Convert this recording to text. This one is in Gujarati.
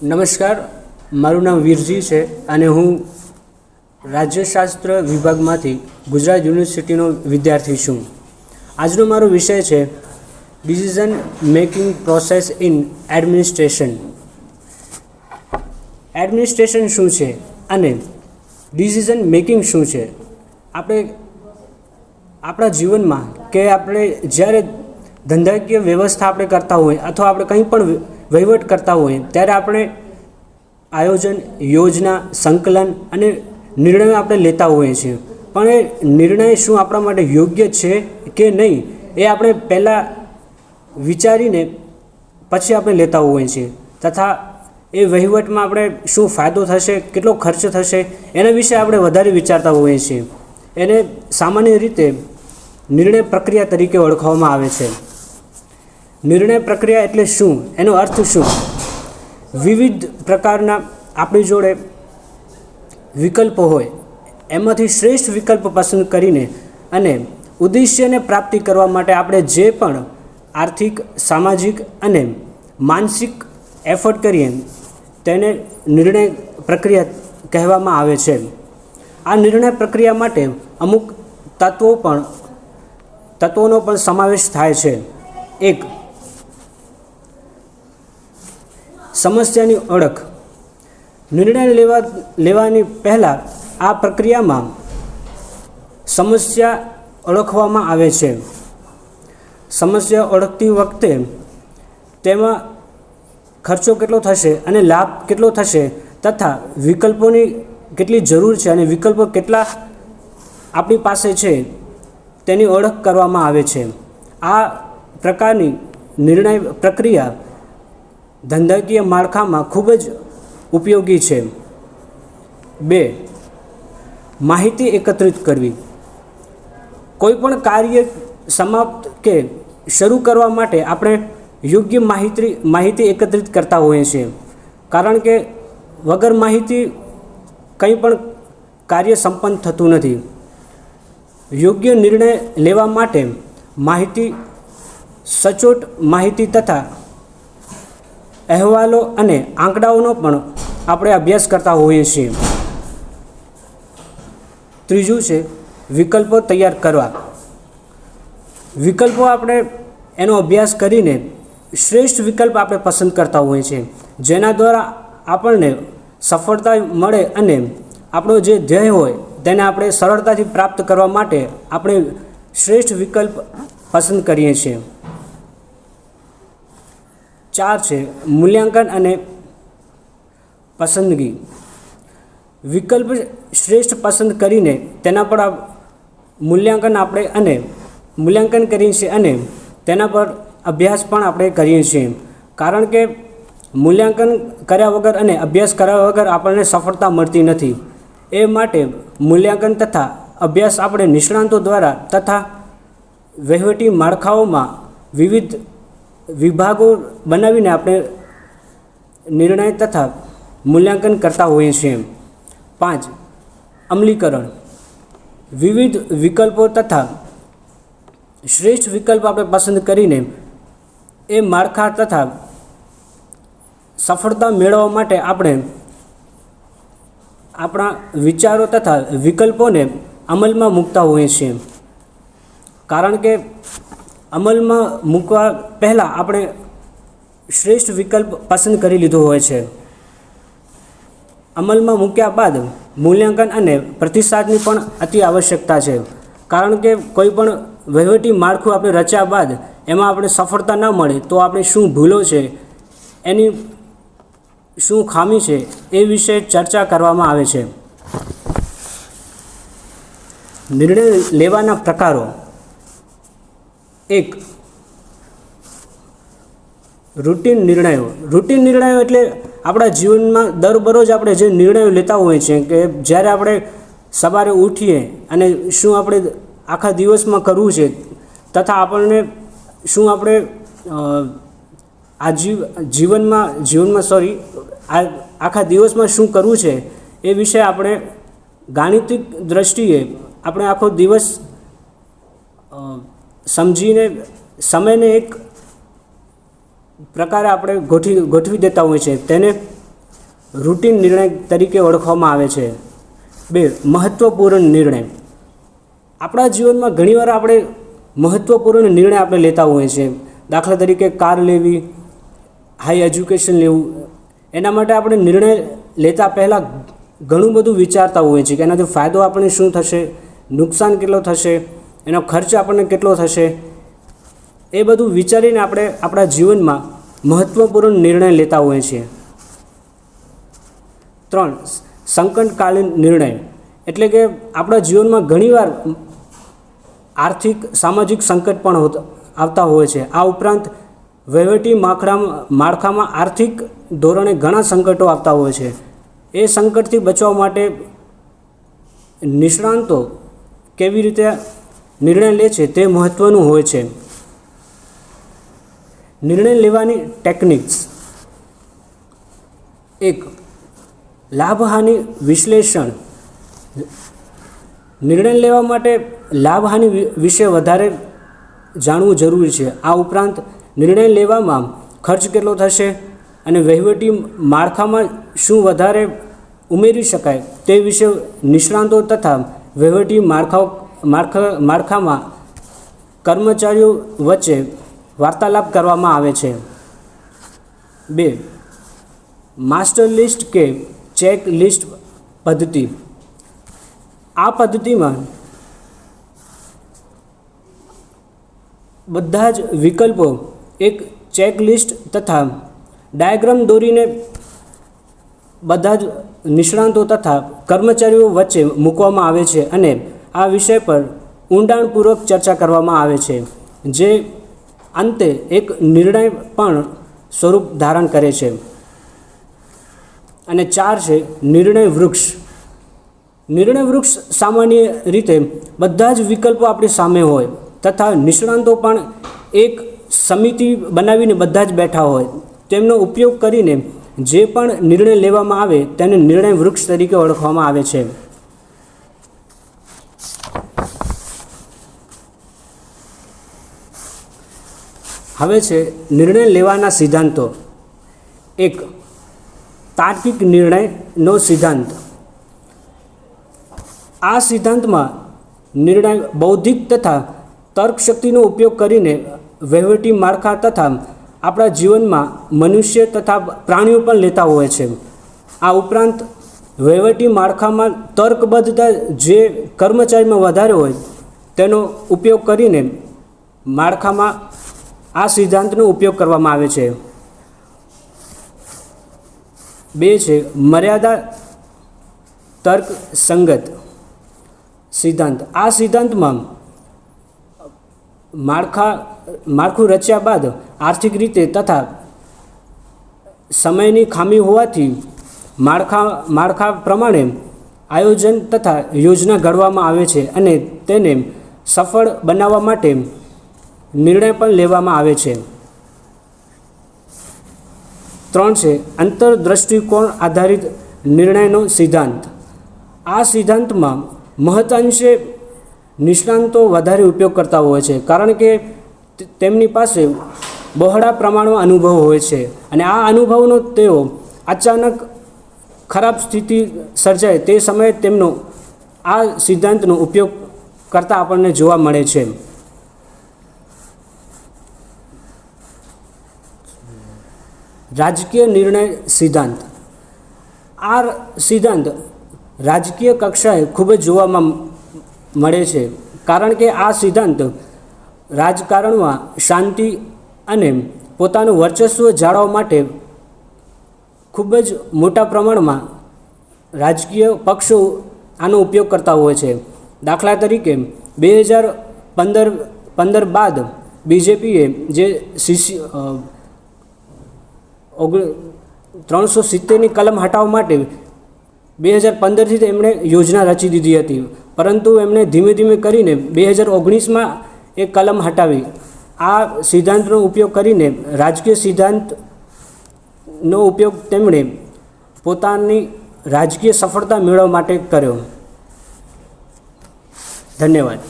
નમસ્કાર, મારું નામ વીરજી છે અને હું રાજ્યશાસ્ત્ર વિભાગમાંથી ગુજરાત યુનિવર્સિટીનો વિદ્યાર્થી છું. આજનો મારો વિષય છે decision making process in administration. Administration શું છે અને ડિસિઝન મેકિંગ શું છે? આપણે આપણા જીવનમાં કે આપણે જ્યારે ધંધાકીય વ્યવસ્થા આપણે કરતા હોય અથવા આપણે કંઈ પણ વહીવટ કરતા હોય ત્યારે આપણે આયોજન, યોજના, સંકલન અને નિર્ણયો આપણે લેતા હોઈએ છીએ. પણ એ નિર્ણય શું આપણા માટે યોગ્ય છે કે નહીં એ આપણે પહેલાં વિચારીને પછી આપણે લેતા હોઈએ છીએ. તથા એ વહીવટમાં આપણે શું ફાયદો થશે, કેટલો ખર્ચ થશે એના વિશે આપણે વધારે વિચારતા હોઈએ છીએ. એને સામાન્ય રીતે નિર્ણય પ્રક્રિયા તરીકે ઓળખવામાં આવે છે. નિર્ણય પ્રક્રિયા એટલે શું? એનો અર્થ શું? વિવિધ પ્રકારના આપણી જોડે વિકલ્પો હોય, એમાંથી શ્રેષ્ઠ વિકલ્પ પસંદ કરીને અને ઉદ્દેશ્યને પ્રાપ્તિ કરવા માટે આપણે જે પણ આર્થિક, સામાજિક અને માનસિક એફર્ટ કરીએ તેને નિર્ણય પ્રક્રિયા કહેવામાં આવે છે. આ નિર્ણય પ્રક્રિયા માટે અમુક તત્વોનો પણ સમાવેશ થાય છે. એક, સમસ્યાની ઓળખ. નિર્ણય લેવાની પહેલાં આ પ્રક્રિયામાં સમસ્યા ઓળખવામાં આવે છે. સમસ્યા ઓળખતી વખતે તેમાં ખર્ચો કેટલો થશે અને લાભ કેટલો થશે તથા વિકલ્પોની કેટલી જરૂર છે અને વિકલ્પો કેટલા આપણી પાસે છે તેની ઓળખ કરવામાં આવે છે. આ પ્રકારની નિર્ણય પ્રક્રિયા ધંધાકીય માળખામાં ખૂબ જ ઉપયોગી છે. 2, માહિતી એકત્રિત કરવી. કોઈપણ કાર્ય સમાપ્ત કે શરૂ કરવા માટે આપણે યોગ્ય માહિતી એકત્રિત કરતા હોઈએ છીએ. કારણ કે વગર માહિતી કંઈ પણ કાર્ય સંપન્ન થતું નથી. યોગ્ય નિર્ણય લેવા માટે સચોટ માહિતી તથા અહેવાલો અને આંકડાઓનો પણ આપણે અભ્યાસ કરતા હોઈએ છીએ. 3 છે વિકલ્પો તૈયાર કરવા. વિકલ્પો આપણે એનો અભ્યાસ કરીને શ્રેષ્ઠ વિકલ્પ આપણે પસંદ કરતા હોઈએ છીએ, જેના દ્વારા આપણને સફળતા મળે અને આપણો જે ધ્યેય હોય તેને આપણે સરળતાથી પ્રાપ્ત કરવા માટે આપણે શ્રેષ્ઠ વિકલ્પ પસંદ કરીએ છીએ. 4 છે મૂલ્યાંકન અને પસંદગી. વિકલ્પ શ્રેષ્ઠ પસંદ કરીને તેના પર મૂલ્યાંકન કરીએ છીએ અને તેના પર અભ્યાસ પણ આપણે કરીએ છીએ. કારણ કે મૂલ્યાંકન કર્યા વગર અને અભ્યાસ કર્યા વગર આપણને સફળતા મળતી નથી. એ માટે મૂલ્યાંકન તથા અભ્યાસ આપણે નિષ્ણાતો દ્વારા તથા વહીવટી માળખાઓમાં વિવિધ વિભાગો બનાવીને આપણે નિર્ણય તથા મૂલ્યાંકન કરતા હોઈએ છીએ. 5, અમલીકરણ. વિવિધ વિકલ્પો તથા શ્રેષ્ઠ વિકલ્પ આપણે પસંદ કરીને એ માળખા તથા સફળતા મેળવવા માટે આપણે આપણા વિચારો તથા વિકલ્પોને અમલમાં મૂકતા હોઈએ છીએ. કારણ કે અમલમાં મૂકવા પહેલાં આપણે શ્રેષ્ઠ વિકલ્પ પસંદ કરી લીધો હોય છે. અમલમાં મૂક્યા બાદ મૂલ્યાંકન અને પ્રતિસાદની પણ અતિ આવશ્યકતા છે. કારણ કે કોઈ પણ વહીવટી માળખું આપણે રચ્યા બાદ એમાં આપણે સફળતા ન મળે તો આપણે શું ભૂલો છે, એની શું ખામી છે એ વિશે ચર્ચા કરવામાં આવે છે. નિર્ણય લેવાના પ્રકારો. 1, રૂટીન નિર્ણયો. રૂટીન નિર્ણયો એટલે આપણા જીવનમાં દરબરોજ આપણે જે નિર્ણયો લેતા હોઈએ છીએ કે જ્યારે આપણે સવારે ઉઠીએ અને શું આપણે આખા દિવસમાં કરવું છે તથા આપણને શું આપણે આખા દિવસમાં શું કરવું છે એ વિશે આપણે ગાણિતિક દ્રષ્ટિએ આપણે આખો દિવસ સમજીને સમયને એક પ્રકારે આપણે ગોઠવી દેતા હોઈએ છીએ. તેને રૂટીન નિર્ણય તરીકે ઓળખવામાં આવે છે. 2. મહત્ત્વપૂર્ણ નિર્ણય. આપણા જીવનમાં ઘણીવાર આપણે મહત્ત્વપૂર્ણ નિર્ણય આપણે લેતા હોઈએ છીએ. દાખલા તરીકે કાર લેવી, હાઈ એજ્યુકેશન લેવું. એના માટે આપણે નિર્ણય લેતા પહેલાં ઘણું બધું વિચારતા હોઈએ છીએ કે એનાથી ફાયદો આપણને શું થશે, નુકસાન કેટલો થશે, એનો ખર્ચ આપણને કેટલો થશે. એ બધું વિચારીને આપણે આપણા જીવનમાં મહત્ત્વપૂર્ણ નિર્ણય લેતા હોઈએ છીએ. 3. સંકટકાલીન નિર્ણય. એટલે કે આપણા જીવનમાં ઘણીવાર આર્થિક સામાજિક સંકટ પણ આવતા હોય છે. આ ઉપરાંત વહીવટી માળખામાં આર્થિક ધોરણે ઘણા સંકટો આવતા હોય છે. એ સંકટથી બચવા માટે નિષ્ણાંતો કેવી રીતે નિર્ણય લે છે તે મહત્ત્વનું હોય છે. નિર્ણય લેવાની ટેકનિક્સ. 1. લાભહાનિ વિશ્લેષણ. નિર્ણય લેવા માટે લાભહાનિ વિશે વધારે જાણવું જરૂરી છે. આ ઉપરાંત નિર્ણય લેવામાં ખર્ચ કેટલો થશે અને વહીવટી માળખામાં શું વધારે ઉમેરી શકાય તે વિશે નિષ્ણાંતો તથા વહીવટી માળખામાં કર્મચારીઓ વચ્ચે વાર્તાલાપ કરવામાં આવે છે. 2. માસ્ટર લિસ્ટ કે ચેક લિસ્ટ પદ્ધતિ. આ પદ્ધતિમાં બધા જ વિકલ્પો એક ચેકલિસ્ટ તથા ડાયાગ્રામ દોરીને બધા જ નિષ્ણાંતો તથા કર્મચારીઓ વચ્ચે મૂકવામાં આવે છે અને આ વિષય પર ઊંડાણપૂર્વક ચર્ચા કરવામાં આવે છે, જે અંતે એક નિર્ણય પણ સ્વરૂપ ધારણ કરે છે. અને 4 છે નિર્ણય વૃક્ષ. નિર્ણય વૃક્ષ સામાન્ય રીતે બધા જ વિકલ્પો આપણી સામે હોય તથા નિષ્ણાંતો પણ એક સમિતિ બનાવીને બધા જ બેઠા હોય. તેમનો ઉપયોગ કરીને જે પણ નિર્ણય લેવામાં આવે તેને નિર્ણય વૃક્ષ તરીકે ઓળખવામાં આવે છે. હવે છે નિર્ણય લેવાના સિદ્ધાંતો. 1. તાર્કિક નિર્ણયનો સિદ્ધાંત. આ સિદ્ધાંતમાં નિર્ણય બૌદ્ધિક તથા તર્કશક્તિનો ઉપયોગ કરીને વહીવટી માળખા તથા આપણા જીવનમાં મનુષ્ય તથા પ્રાણીઓ પણ લેતા હોય છે. આ ઉપરાંત વહીવટી માળખામાં તર્કબદ્ધતા જે કર્મચારીમાં વધારે હોય તેનો ઉપયોગ કરીને માળખામાં આ સિદ્ધાંતનો ઉપયોગ કરવામાં આવે છે. 2 છે મર્યાદા તર્ક સંગત સિદ્ધાંત. આ સિદ્ધાંતમાં માળખું રચ્યા બાદ આર્થિક રીતે તથા સમયની ખામી હોવાથી માળખા પ્રમાણે આયોજન તથા યોજના ઘડવામાં આવે છે અને તેને સફળ બનાવવા માટે નિર્ણય પણ લેવામાં આવે છે. 3 છે અંતરદૃષ્ટિકોણ આધારિત નિર્ણયનો સિદ્ધાંત. આ સિદ્ધાંતમાં મહદઅંશે નિષ્ણાંતો વધારે ઉપયોગ કરતા હોય છે, કારણ કે તેમની પાસે બહોળા પ્રમાણમાં અનુભવ હોય છે અને આ અનુભવનો તેઓ અચાનક ખરાબ સ્થિતિ સર્જાય તે સમયે તેમનો આ સિદ્ધાંતનો ઉપયોગ કરતા આપણને જોવા મળે છે. રાજકીય નિર્ણય સિદ્ધાંત. આ સિદ્ધાંત રાજકીય કક્ષાએ ખૂબ જ જોવામાં મળે છે, કારણ કે આ સિદ્ધાંત રાજકારણમાં શાંતિ અને પોતાનું વર્ચસ્વ જાળવવા માટે ખૂબ જ મોટા પ્રમાણમાં રાજકીય પક્ષો આનો ઉપયોગ કરતા હોય છે. દાખલા તરીકે 2015 બાદ બીજેપીએ જે 370ની કલમ હટાવવા માટે 2015થી એમણે યોજના રચી દીધી હતી, પરંતુ એમણે ધીમે ધીમે કરીને 2019માં એ કલમ હટાવી. આ સિદ્ધાંતનો ઉપયોગ કરીને રાજકીય સિદ્ધાંતનો ઉપયોગ તેમણે પોતાની રાજકીય સફળતા મેળવવા માટે કર્યો. ધન્યવાદ.